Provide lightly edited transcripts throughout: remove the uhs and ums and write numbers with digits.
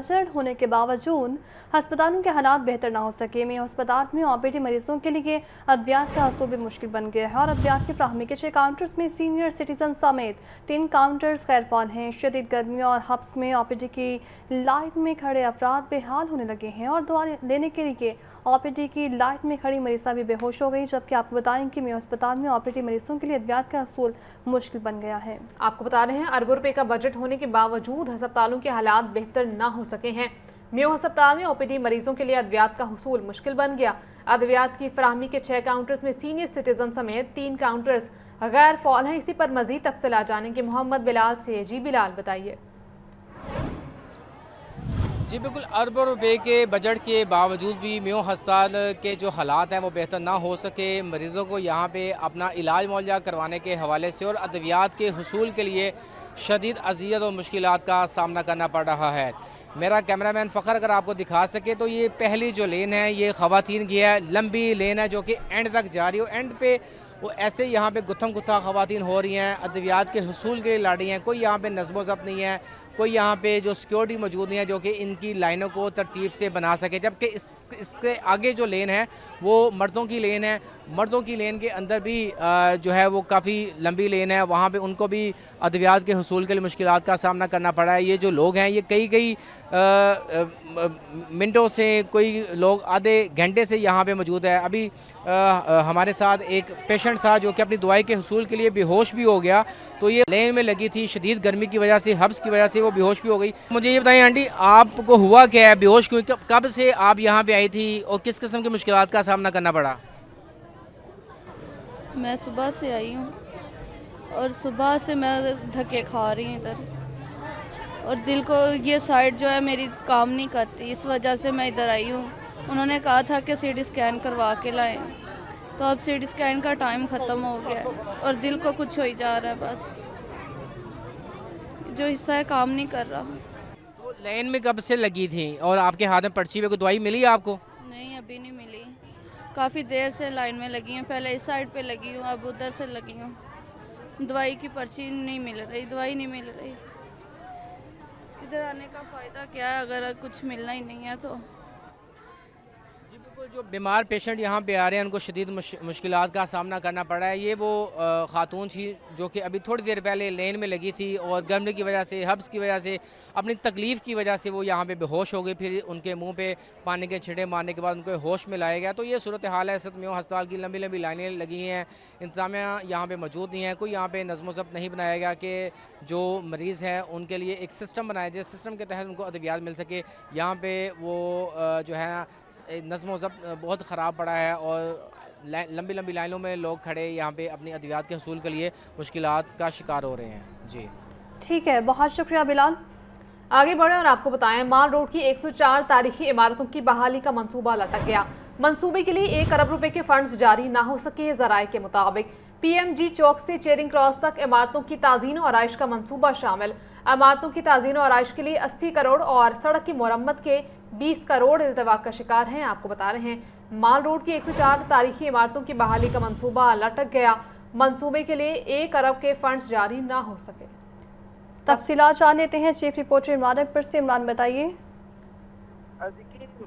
Budget होने के बावजूद अस्पतालों के हालात बेहतर ना हो सके। मेयो अस्पताल में ओपीडी मरीजों के लिए अद्वियात का हसूल भी मुश्किल बन गया है और अद्वियात की फ्राहमी के 6 काउंटर्स में सीनियर सिटीजन समेत 3 काउंटर्स गैरफाल हैं। शदीद गर्मी और हब्स में ओपीडी की लाइन में खड़े अफराद बेहाल होने लगे हैं और दवा लेने के लिए ओपीडी की लाइन में खड़ी मरीज़ा भी बेहोश हो गई। जबकि आपको बताएं कि मेयो अस्पताल में ओपीडी मरीजों के लिए अद्वियात का हसूल मुश्किल बन गया है। आपको बता रहे हैं अरबों रुपए का बजट होने के बावजूद अस्पतालों के हालात बेहतर ना हो सके हैं। मेयो अस्पताल में ओपीडी मरीजों के लिए अद्वियात का हुसूल मुश्किल बन गया। अद्वियात की फ्राहमी के 6 काउंटर्स में सीनियर सिटीजन समेत 3 काउंटर्स गैर फाल हैं। इसी पर मजीद तफसीलात जानेंगे मोहम्मद बिलाल से। जी बिलाल, बताइए। जी बिल्कुल, अरबों रुपए के बजट के बावजूद भी मेयो अस्पताल के जो हालात हैं वो बेहतर ना हो सके। मरीज़ों को यहाँ पे अपना इलाज मुआवजा करवाने के हवाले से और अद्वियात के हुसूल के लिए शदीद अज़ियत और मुश्किलात का सामना करना पड़ रहा है। मेरा कैमरामैन फ़खर अगर आपको दिखा सके तो ये पहली जो लेन है ये ख़वातीन की है। लंबी लेन है जो कि एंड तक जा रही हो। एंड पे वो ऐसे यहाँ पे गुत्थम गुत्था ख़वातीन हो रही हैं, अद्वियात के हुसूल के लिए लड़ रही हैं। कोई यहाँ पे नज़्म ज़ब्त नहीं है, कोई यहाँ पे जो सिक्योरिटी मौजूद नहीं है जो कि इनकी लाइनों को तरतीब से बना सके। जबकि इसके आगे जो लेन है वो मर्दों की लेन है। मर्दों की लेन के अंदर भी जो है वो काफ़ी लंबी लेन है, वहाँ पे उनको भी अद्वियात के हुसूल के लिए मुश्किलात का सामना करना पड़ा है। ये जो लोग हैं ये कई मिनटों से, कोई लोग आधे घंटे से यहाँ पे मौजूद है। अभी हमारे साथ एक पेशेंट था जो कि अपनी दवाई के हुसूल के लिए बेहोश भी हो गया। तो ये लेन में लगी थी, शदीद गर्मी की वजह से, हब्स की वजह से वो बेहोश भी हो गई। मुझे ये बताइए आंटी, आपको हुआ क्या है, बेहोश क्यों, कब से आप यहाँ पे आई थी और किस किस्म की मुश्किलात का सामना करना पड़ा? मैं सुबह से आई हूँ और सुबह से मैं धक्के खा रही हूँ इधर, और दिल को ये साइड जो है मेरी काम नहीं करती, इस वजह से मैं इधर आई हूँ। उन्होंने कहा था कि सीटी स्कैन करवा के लाएं, तो अब सीटी स्कैन का टाइम ख़त्म हो गया है और दिल को कुछ हो ही जा रहा है, बस जो हिस्सा है काम नहीं कर रहा। तो लेन में कब से लगी थी और आपके हाथ में पर्ची पे कोई दवाई मिली आपको? नहीं, अभी नहीं मिली। काफ़ी देर से लाइन में लगी हूँ, पहले इस साइड पे लगी हूँ, अब उधर से लगी हूँ। दवाई की पर्ची नहीं मिल रही, दवाई नहीं मिल रही। इधर आने का फ़ायदा क्या है अगर कुछ मिलना ही नहीं है तो। जी बिल्कुल, जो बीमार पेशेंट यहाँ पे आ रहे हैं उनको शदीद मुश्किलात का सामना करना पड़ा है। ये वो खातून थी जो कि अभी थोड़ी देर पहले लेन में लगी थी और गर्मी की वजह से, हब्स की वजह से, अपनी तकलीफ़ की वजह से वो यहाँ पे बेहोश हो गई। फिर उनके मुंह पे पानी के छिड़े मारने के बाद उनको होश में लाया गया। तो ये सूरत हाल है। इस वक्त मेयो अस्पताल की लंबी लंबी लाइनें लगी हैं, इंतज़ामिया यहाँ पर मौजूद नहीं है, कोई यहाँ पर नज़्म ज़ब्त नहीं बनाया गया कि जो मरीज़ हैं उनके लिए एक सिस्टम बनाया जाए, सिस्टम के तहत उनको अद्वियात मिल सके। यहाँ पर वो जो है नज़्म ज़ब्त बहुत ख़राब पड़ा है और लंबी लंबी लाइनों में लोग खड़े यहाँ पे अपनी अद्वियात के हसूल के लिए मुश्किलात का शिकार हो रहे हैं। जी ठीक है, बहुत शुक्रिया बिलाल। आगे बढ़े और आपको बताएं, माल रोड की 104 तारीखी इमारतों की बहाली का मंसूबा लटक गया। मंसूबे के लिए 1 अरब रुपए के फंड्स जारी ना हो सके। ज़राए के मुताबिक PMG चौक से चेरिंग क्रॉस तक इमारतों की ताज़ीन और आराइश का मंसूबा शामिल। इमारतों की ताज़ीन और आराइश के लिए 80 करोड़ और सड़क की मरम्मत के 20 करोड़ इल्तवाक का शिकार हैं। आपको बता रहे हैं माल रोड की 104 तारीखी इमारतों की बहाली का मंसूबा लटक गया। मंसूबे के लिए 1 अरब के फंड्स जारी ना हो सके। तफसीलात जान लेते हैं चीफ रिपोर्टर इमरान पर से। इमरान, बताइए।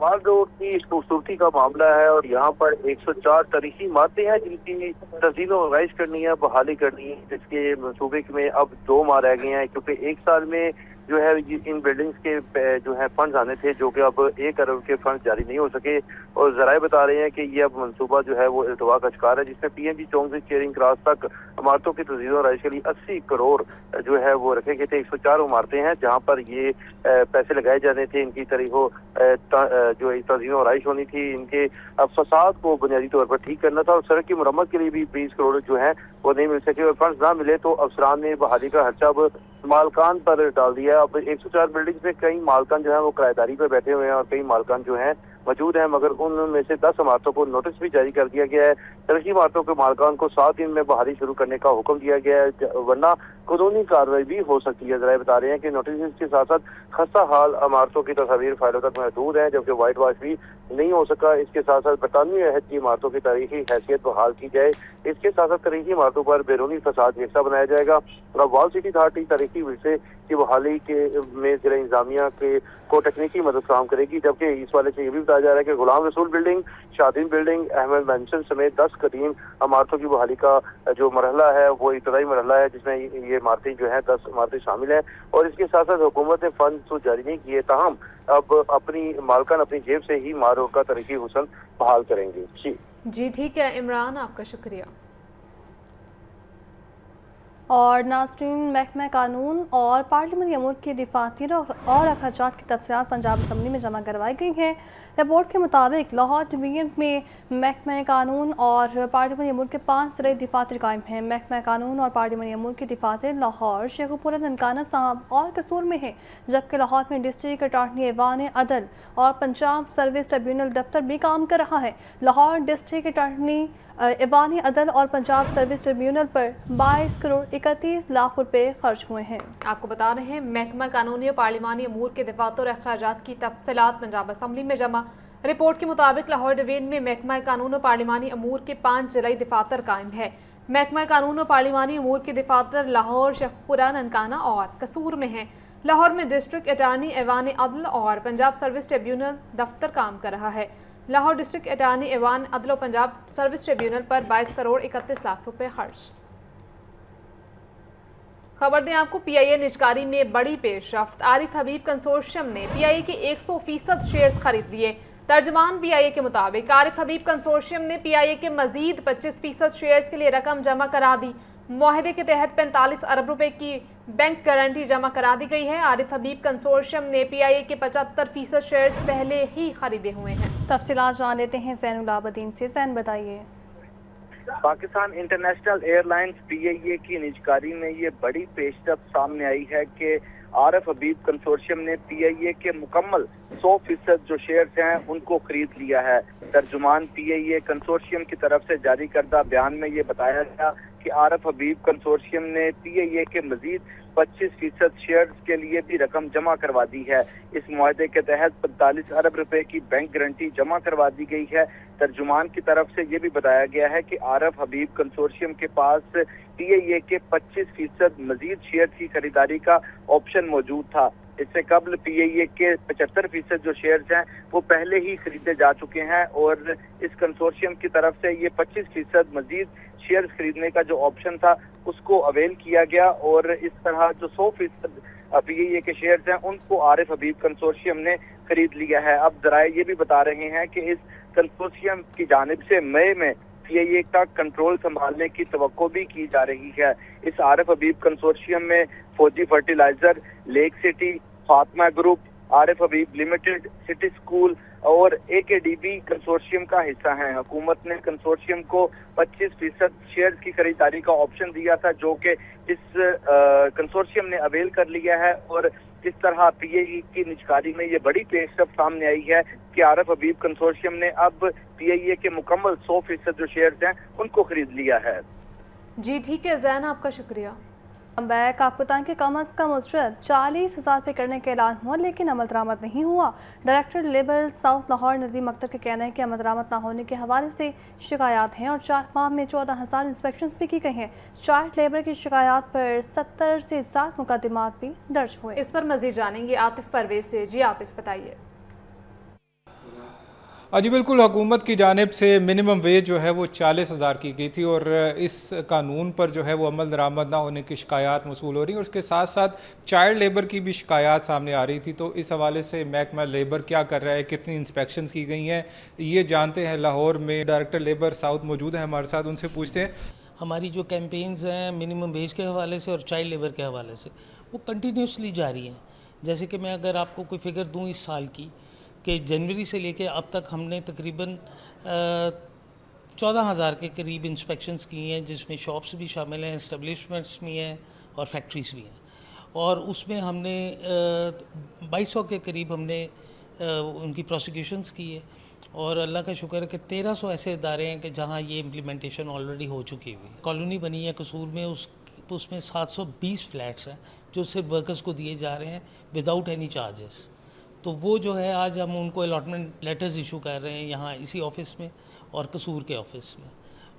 माल रोड की खूबसूरती का मामला है और यहाँ पर 104 तारीखी इमारतें हैं जिनकी तज़ीन और आराइश करनी है, बहाली करनी है। जिसके मंसूबे में अब 2 माह रह गए हैं क्योंकि 1 साल में जो है इन बिल्डिंग्स के जो है फंड्स आने थे जो कि अब 1 अरब के फंड जारी नहीं हो सके। और ज़राए बता रहे हैं कि ये अब मंसूबा जो है वो इल्तवा का शिकार है, जिसमें PMG चौक से चेरिंग क्रॉस तक इमारतों की तज़ीन और आराइश के लिए 80 करोड़ जो है वो रखे गए थे। 104 इमारतें हैं जहाँ पर ये पैसे लगाए जाने थे। इनकी तरीक़ों जो तज़ीन और आराइश होनी थी, इनके फसाद को बुनियादी तौर पर ठीक करना था और सड़क की मरम्मत के लिए भी 20 करोड़ जो है वो नहीं मिल सके। और फंड्स ना मिले तो अफसरान ने बहाली का खर्चा अब मालकान पर डाल दिया। अब 104 बिल्डिंग्स में कई मालकान जो है वो किराएदारी पर बैठे हुए हैं और कई मालकान जो हैं मौजूद हैं, मगर उनमें से 10 इमारतों को नोटिस भी जारी कर दिया गया है। तरक्की इमारतों के मालकान को 7 दिन में बहाली शुरू करने का हुक्म दिया गया है, वरना कानूनी कार्रवाई भी हो सकती है। जराये बता रहे हैं कि नोटिस के साथ साथ खस्ता हाल इमारतों की तस्वीर फाइलों तक महदूद है, जबकि वाइट वॉश भी नहीं हो सका। इसके साथ साथ बरतानवी अहद की इमारतों की तारीखी हैसियत बहाल की जाए। इसके साथ साथ तारीखी इमारतों पर बैरूनी फसाद यकसा बनाया जाएगा। और वॉल सिटी अथॉरिटी तारीखी विरसे की बहाली के में जिला इंतजामिया के को तकनीकी मदद फराहम करेगी, जबकि इस वाले से ये भी बताया जा रहा है कि Ghulam Rasool building, शादीन building, Ahmad mention समेत 10 कदीम इमारतों की बहाली का जो मरहला है वो इब्तदाई मरहला है, जिसमें ये इमारतें जो है 10 इमारतें शामिल हैं। और इसके साथ साथ हुकूमत ने फंड तो जारी नहीं किए, ताहम अब अपनी मालकान अपनी जेब से ही मारो का तरीकी हुसन बहाल करेंगे। जी ठीक है इमरान, आपका शुक्रिया। और नाज़रीन, महकमा कानून और पार्लियामेंट अमूर की दफातर और अखराजात की तफसीलात पंजाब असम्बली में जमा करवाई गई हैं। रिपोर्ट के मुताबिक लाहौर डिवीजन में महकमा कानून और पार्लियामेंट अमूर के 5 ज़िले दफातर कायम हैं। महकमा कानून और पार्लियामेंट अमूर की दफातर लाहौर, शेखुपुरा, ननकाना साहब और कसूर में है, जबकि लाहौर में डिस्ट्रिक्ट अटॉर्नी ऐवान अदल और पंजाब सर्विस ट्रिब्यूनल दफ्तर भी काम कर रहा है। लाहौर डिस्ट्रिक्ट अटॉर्नी ऐवान अदल और पंजाब सर्विस ट्रिब्यूनल पर 22 करोड़ 31 लाख रुपए खर्च हुए हैं। आपको बता रहे हैं महकमा कानूनी और पार्लिमानी अमूर के दफातर और अखराजात की तफसीलात पंजाब असम्बली में जमा। रिपोर्ट के मुताबिक लाहौर डिवीजन में महकमा कानून और पार्लिमानी अमूर के 5 जिला दफातर कायम है। महकमा कानून और पार्लिमानी अमूर के दफातर लाहौर, शेखपुरा, ननकाना और कसूर में हैं। लाहौर में डिस्ट्रिक्ट अटॉर्नी ऐवान अदल और पंजाब सर्विस ट्रिब्यूनल दफ्तर काम कर रहा है। लाहौर डिस्ट्रिक्ट अटॉर्नी ऐवान अदल और पंजाब सर्विस ट्रिब्यूनल पर 22 करोड़ 31 लाख रुपए खर्च। खबर दें आपको, पीआईए निजकारी में बड़ी पेशरफ्त। आरिफ हबीब कंसोर्शियम ने पीआईए के 100% शेयर्स खरीद लिए। तर्जमान पीआईए के मुताबिक आरिफ हबीब कंसोर्शियम ने पीआईए के मजीद 25% शेयर्स के लिए रकम जमा करा दी। मुआहदे के तहत 45 अरब रुपए की बैंक गारंटी जमा करा दी गई है। आरिफ हबीब कंसोर्शियम ने पीआईए के 75% शेयर्स पहले ही खरीदे हुए हैं। तफसीलात जान लेते हैं ज़ैनुल आबदीन से। ज़ैन, बताइए। पाकिस्तान इंटरनेशनल एयरलाइंस पीआईए की निजकारी में ये बड़ी पेशरफ्त सामने आई है कि आरिफ हबीब कंसोर्शियम ने पीआईए के मुकम्मल 100% जो शेयर्स हैं उनको खरीद लिया है। तर्जुमान पीआईए कंसोर्शियम की तरफ से जारी करदा बयान में ये बताया गया कि आरिफ हबीब कंसोर्शियम ने पीआईए के मजीद 25% शेयर्स के लिए भी रकम जमा करवा दी है। इस मुआहदे के तहत 45 अरब रुपए की बैंक गारंटी जमा करवा दी गई है। तर्जुमान की तरफ से ये भी बताया गया है कि आरिफ हबीब कंसोर्शियम के पास पीआईए के 25% मजीद शेयर की खरीदारी का ऑप्शन मौजूद था। इससे कबल पीआईए के 75% जो शेयर्स हैं वो पहले ही खरीदे जा चुके हैं और इस कंसोर्शियम की तरफ से ये 25% मजीद शेयर्स खरीदने का जो ऑप्शन था उसको अवेल किया गया और इस तरह जो 100% पीआईए के शेयर्स हैं उनको आरिफ हबीब कंसोर्शियम ने खरीद लिया है। अब जराए ये भी बता रहे हैं कि इस कंसोर्शियम की जानिब से मई में पीआईए का कंट्रोल संभालने की तवक्को भी की जा रही है। इस आरिफ हबीब कंसोर्शियम में Fauji fertilizer, lake city, Fatima group, Arif Habib limited, city school और एकेडीबी कंसोर्शियम का हिस्सा हैं। हुकूमत ने कंसोर्शियम को 25% शेयर की खरीदारी का ऑप्शन दिया था जो कि इस कंसोर्शियम ने अवेल कर लिया है और इस तरह पीआईए की निजकारी में ये बड़ी पेशरफ्त सामने आई है कि आरिफ हबीब कंसोर्शियम ने अब पीआईए के मुकम्मल 100% जो शेयर्स हैं उनको खरीद लिया है। जी ठीक है ज़ैन, आपका शुक्रिया। बैक आपको बताएं कि कम अज़ कम उजरत 40,000 रुपये करने का ऐलान हुआ लेकिन अमल दरामद नहीं हुआ। Director labour south Lahore Nadeem Akhtar का कहना है कि अमल दरामद न होने के हवाले से शिकायत हैं और 4 माह में 14,000 इंस्पेक्शंस भी की गई हैं। चाइल्ड लेबर की शिकायत पर 70 से ज़्यादा मुकदमात भी दर्ज हुए। इस पर मज़ीद जानेंगे आतिफ परवेज से। जी आतिफ, बताइए। जी बिल्कुल, हुकूमत की जानिब से मिनिमम वेज जो है वो 40,000 की गई थी और इस कानून पर जो है वो अमल दरामद ना होने की शिकायत मसूल हो रही है और उसके साथ साथ चाइल्ड लेबर की भी शिकायत सामने आ रही थी। तो इस हवाले से महकमा लेबर क्या कर रहा है, कितनी इंस्पेक्शंस की गई हैं, ये जानते हैं। लाहौर में डायरेक्टर लेबर साउथ मौजूद हैं हमारे साथ, उनसे पूछते हैं। हमारी जो कैंपेन्स हैं मिनिमम वेज के हवाले से और चाइल्ड लेबर के हवाले से वो कंटिन्यूसली जारी हैं। जैसे कि मैं अगर आपको कोई फिगर दूँ इस साल की कि जनवरी से लेके अब तक हमने तकरीबन 14,000 के करीब इंस्पेक्शंस की हैं, जिसमें शॉप्स भी शामिल हैं, इस्टेब्लिशमेंट्स भी हैं और फैक्ट्रीज भी हैं। और उसमें हमने 2200 के करीब हमने उनकी प्रोसिक्यूशंस की है। और अल्लाह का शुक्र है कि 1300 ऐसे इदारे हैं कि जहाँ ये इम्प्लीमेंटेशन ऑलरेडी हो चुकी हुई। कॉलोनी बनी है कसूर में, उसमें 720 फ्लैट्स हैं जो सिर्फ वर्कर्स को दिए जा रहे हैं विदाउट एनी चार्जेस। तो वो जो है आज हम उनको अलॉटमेंट लेटर्स इशू कर रहे हैं यहाँ इसी ऑफिस में और कसूर के ऑफिस में।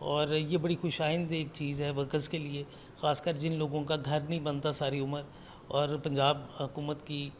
और ये बड़ी खुशाइंद एक चीज़ है वर्कर्स के लिए, ख़ासकर जिन लोगों का घर नहीं बनता सारी उम्र, और पंजाब हुकूमत की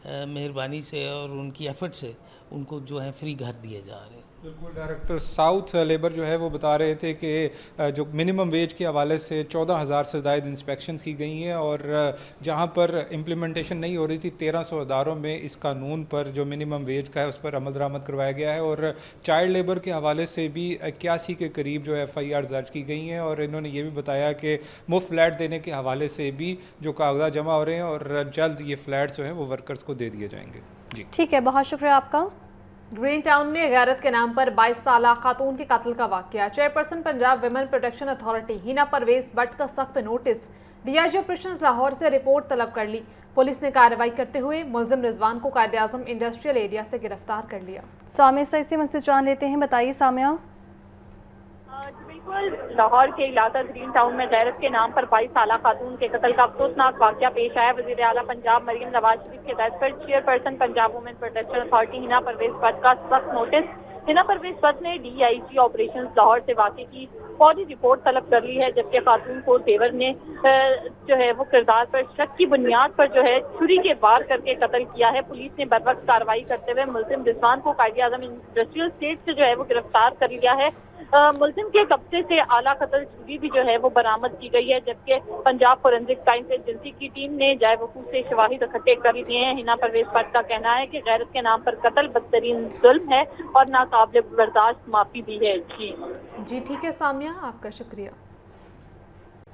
मेहरबानी से और उनकी एफर्ट से उनको जो है फ्री घर दिए जा रहे हैं। बिल्कुल, डायरेक्टर साउथ लेबर जो है वो बता रहे थे कि जो मिनिमम वेज के हवाले से 14,000 से ज़ायद इंस्पेक्शंस की गई हैं और जहां पर इम्प्लीमेंटेशन नहीं हो रही थी 1300 अदारों में इस कानून पर जो मिनिमम वेज का है उस पर अमल दरामद करवाया गया है। और चाइल्ड लेबर के हवाले से भी 81 के करीब जो FIR दर्ज की गई हैं। और इन्होंने ये भी बताया कि मुफ्त फ्लैट देने के हवाले से भी जो कागजात जमा हो रहे हैं और जल्द ये फ्लैट जो है वो वर्कर्स को दे दिए जाएंगे। जी ठीक है, बहुत शुक्रिया आपका। ग्रीन टाउन में गैरत के नाम पर 22 साला खातून के कत्ल का वाकया। Chairperson Punjab women protection authority Hina Pervez Butt का सख्त नोटिस। DIG ऑपरेशंस लाहौर से रिपोर्ट तलब कर ली। पुलिस ने कार्रवाई करते हुए मुलजिम रिजवान को कायदे-आज़म इंडस्ट्रियल एरिया से गिरफ्तार कर लिया। सामिया से इसी मसले जान लेते हैं, बताइए सामिया। बिल्कुल, लाहौर के इलाका ग्रीन टाउन में गैरत के नाम पर 22 साला खातून के कत्ल का अफसोसनाक वाकया पेश आया। वज़ीर आला पंजाब मरियम नवाज शरीफ के हिदायत पर chairperson Punjab women protection authority Hina Pervez Butt का सख्त नोटिस। हिना परवेज भट्ट ने DIG ऑपरेशंस लाहौर से वाकये की फौरी रिपोर्ट तलब कर ली है, जबकि खातून को तेवर ने जो है वो किरदार पर शक की बुनियाद पर जो है छुरी के वार करके कत्ल किया है। पुलिस ने बर वक्त कार्रवाई करते हुए मुलजिम रिजवान को कायदे-आज़म इंडस्ट्रियल स्टेट से जो है वो गिरफ्तार कर लिया है। मुलजिम के कब्जे से आला कत्ल छुरी भी जो है वो बरामद की गई है, जबकि पंजाब फोरेंसिक साइंस एजेंसी की टीम ने जाए वकूफ से शवाहिद इकट्ठे कर लिए हैं। हिना परवेज भट्ट का कहना है कि गैरत के नाम पर कत्ल बदतरीन जुल्म है और नाकाबिल बर्दाश्त माफी भी है। जी ठीक है सामिया, आपका शुक्रिया।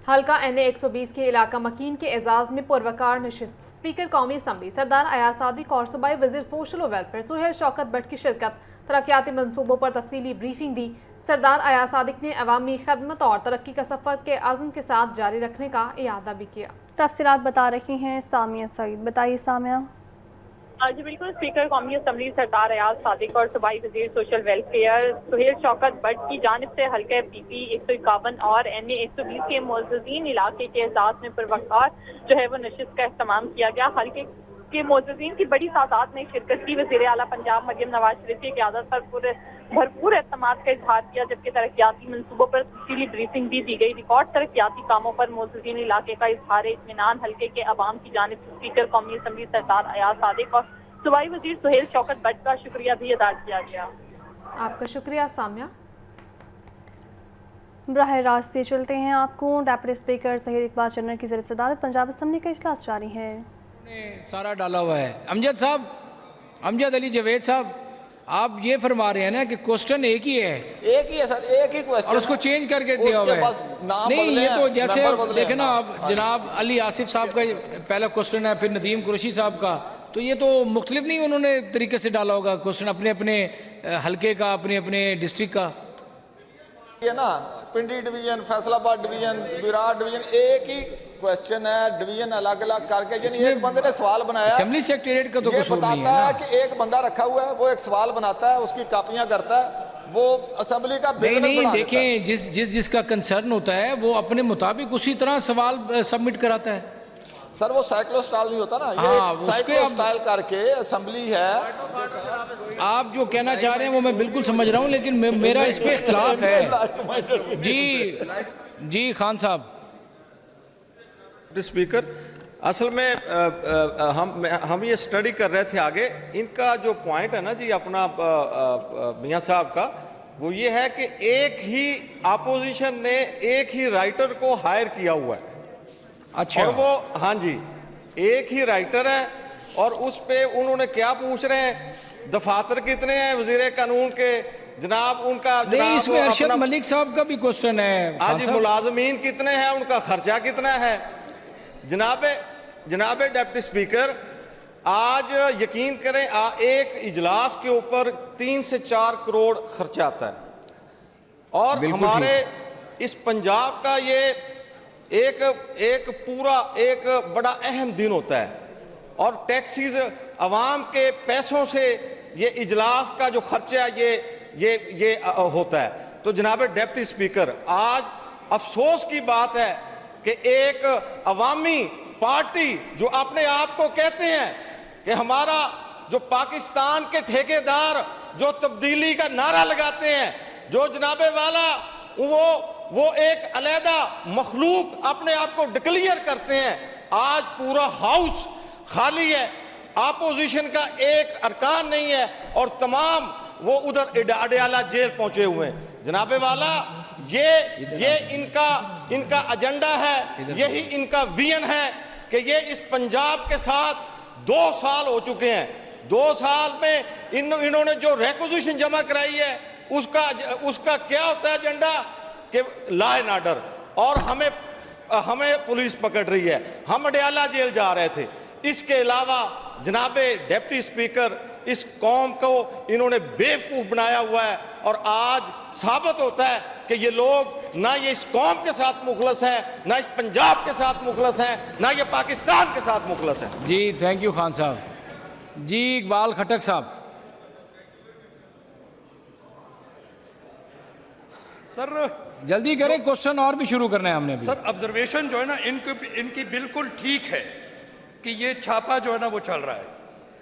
हल्का NA 120 के इलाका मकीन के एजाज में पुरवकार नशिस्त। स्पीकर कौमी असम्बली सरदार अयाज सादिक और सूबाई वज़ीर सोशल और वेलफेयर सुहेल शौकत भट्ट की शिरकत। तरक्याती मनसूबों पर तफसीली ब्रीफिंग दी। सरदार अयाज सादिक ने अवामी खदमत और तरक्की का सफ़र के आज़म के साथ जारी रखने का इरादा भी किया। तफसीलात बता रही हैं सामिया सईद, बताइए सामिया। जी बिल्कुल, स्पीकर कौमी असम्बली सरदार अयाज सादिक और सूबाई वज़ीर सोशल वेलफेयर सुहेल शौकत भट्ट की जानिब से हल्के PP 151 और NA 120 के मोअज़्ज़ज़ीन इलाके के एजाज में पुरवकार जो है वो नशिस्त का एहतमाम किया गया। हल्के के मोअज़्ज़ज़ीन की बड़ी तादाद में शिरकत की। वज़ीर आला पंजाब मरियम नवाज शरीफ की क़यादत पर भरपूर एतमाद का इजहार किया, जबकि तरक्याती मनसूबों पर तफसीली ब्रीफिंग भी दी गई। रिकॉर्ड तरक्याती कामों पर मोअज़्ज़ज़ीन इलाके का इजहार इत्मीनान हल्के के अवाम की जानिब से स्पीकर कौमी असम्बली सरदार अयाज सादिक और सूबाई वज़ीर सुहेल शौकत भट्ट का शुक्रिया भी अदा किया गया। आपका शुक्रिया सामिया। बराह रास्त से चलते हैं आपको। डेप्यूटी स्पीकर सहीद इकबाल चन्नर की ज़रिए सदारत पंजाब असम्बली का इजलास जारी है। सारा डाला हुआ है। अमजद साहब, अमजद अली जावेद साहब, आप ये फरमा रहे हैं ना कि क्वेश्चन एक ही है सर, एक ही क्वेश्चन और उसको चेंज करके दिया हुआ है। नहीं, ये तो जैसे देखे ना आप, जनाब अली आसिफ साहब का पहला क्वेश्चन है, फिर नदीम कुरैशी साहब का, तो ये तो मुख्तलिफ नहीं उन्होंने तरीके से डाला होगा क्वेश्चन, अपने अपने हल्के का, अपने अपने डिस्ट्रिक्ट का। ये ना Pindi division, Faisalabad division, Virat division, एक ही क्वेश्चन है, डिवीजन अलग अलग करके। यानी एक बंदे ने सवाल बनाया, असेंबली सेक्रेटरीट का तो कसूर नहीं है ना, कि एक बंदा रखा हुआ है, वो एक सवाल बनाता है, उसकी कॉपियां करता है, वो असेंबली का नहीं देखें, जिसका कंसर्न होता है वो अपने मुताबिक उसी तरह सवाल सबमिट कराता है। सर वो साइक्लो स्टाइल नहीं होता ना, ये साइक्लो स्टाइल करके असेंबली है। आप जो कहना चाह रहे हैं वो मैं बिल्कुल समझ रहा हूँ, लेकिन मेरा इस पे इख्तिलाफ है। जी खान साहब। स्पीकर, असल में हम ये स्टडी कर रहे थे आगे, इनका जो पॉइंट है ना जी अपना मियां साहब का, वो ये है कि एक ही अपोजिशन ने एक ही राइटर को हायर किया हुआ है। अच्छा। और वो, हाँ जी, एक ही राइटर है और उस पे उन्होंने क्या पूछ रहे हैं, दफातर कितने हैं वजीर कानून के, जनाब उनका इसमें अरशद मलिक साहब का भी क्वेश्चन है। हाँ जी, मुलाजमीन कितने हैं, उनका खर्चा कितना है। जनाब डिप्टी स्पीकर, आज यकीन करें एक इजलास के ऊपर 3 से 4 करोड़ खर्चा आता है और हमारे इस पंजाब का ये एक पूरा एक बड़ा अहम दिन होता है और टैक्सीज अवाम के पैसों से ये इजलास का जो खर्चा ये होता है। तो जनाब डिप्टी स्पीकर, आज अफसोस की बात है कि एक अवामी पार्टी जो अपने आप को कहते हैं कि हमारा जो पाकिस्तान के ठेकेदार जो तब्दीली का नारा लगाते हैं, जो जनाबे वाला वो एक अलहदा मखलूक अपने आप को डिक्लेयर करते हैं, आज पूरा हाउस खाली है, आपोजिशन का एक अरकान नहीं है और तमाम वो उधर अडयाला जेल पहुंचे हुए हैं। जनाबे वाला ये इनका एजेंडा है, यही इनका विजन है कि ये इस पंजाब के साथ 2 साल हो चुके हैं। 2 साल में इन्होंने जो रिक्विजिशन जमा कराई है उसका क्या होता है एजेंडा कि लॉ एंड ऑर्डर, और हमें पुलिस पकड़ रही है। हम अडयाला जेल जा रहे थे। इसके अलावा जनाबे डिप्टी स्पीकर, इस कौम को इन्होंने बेवकूफ बनाया हुआ है और आज साबित होता है कि ये लोग ना ये इस कौम के साथ मुखलस हैं, ना इस पंजाब के साथ मुखलस हैं, ना ये पाकिस्तान के साथ मुखलस हैं। जी थैंक यू खान साहब। जी इकबाल खटक साहब। सर जल्दी करें, क्वेश्चन और भी शुरू करना है हमने अभी। सर ऑब्जर्वेशन जो है ना इनकी बिल्कुल ठीक है कि ये छापा जो है ना वो चल रहा है,